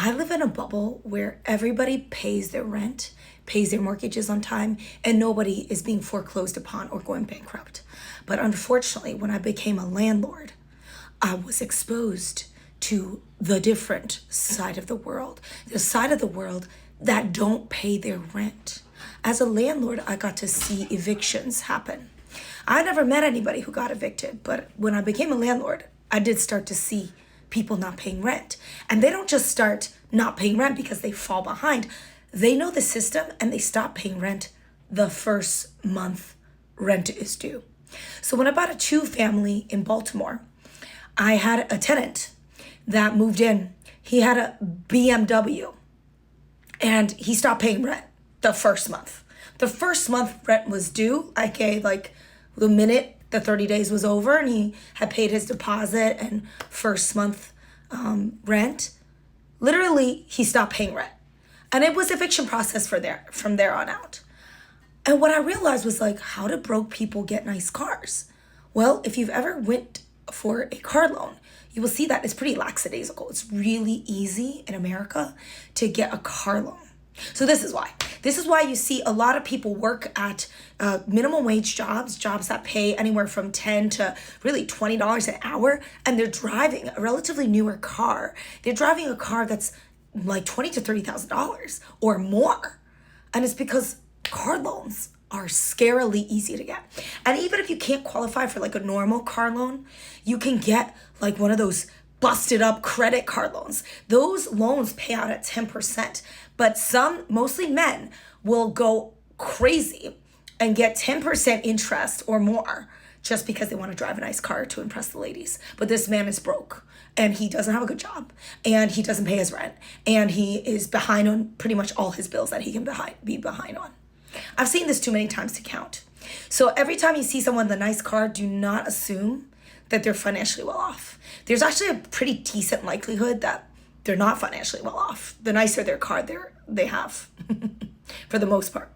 I live in a bubble where everybody pays their rent, pays their mortgages on time, and nobody is being foreclosed upon or going bankrupt. But unfortunately, when I became a landlord, I was exposed to the different side of the world, the side of the world that don't pay their rent. As a landlord, I got to see evictions happen. I never met anybody who got evicted, but when I became a landlord, I did start to see people not paying rent. And they don't just start not paying rent because they fall behind. They know the system and they stop paying rent the first month rent is due. So when I bought a 2-family in Baltimore, I had a tenant that moved in. He had a BMW and he stopped paying rent the first month. The first month rent was due, aka like the minute the 30 days was over and he had paid his deposit and first month rent. Literally, he stopped paying rent. And it was eviction process from there on out. And what I realized was like, how do broke people get nice cars? Well, if you've ever went for a car loan, you will see that it's pretty lackadaisical. It's really easy in America to get a car loan. So this is why. This is why you see a lot of people work at minimum wage jobs that pay anywhere from $10 to really $20 an hour, and they're driving a relatively newer car. They're driving a car that's like $20,000 to $30,000 or more. And it's because car loans are scarily easy to get. And even if you can't qualify for like a normal car loan, you can get like one of those busted up credit card loans. Those loans pay out at 10%, but some, mostly men, will go crazy and get 10% interest or more just because they want to drive a nice car to impress the ladies. But this man is broke and he doesn't have a good job and he doesn't pay his rent and he is behind on pretty much all his bills that he can be behind on. I've seen this too many times to count. So every time you see someone with a nice car, do not assume that they're financially well off. There's actually a pretty decent likelihood that they're not financially well off. The nicer their car they have, for the most part.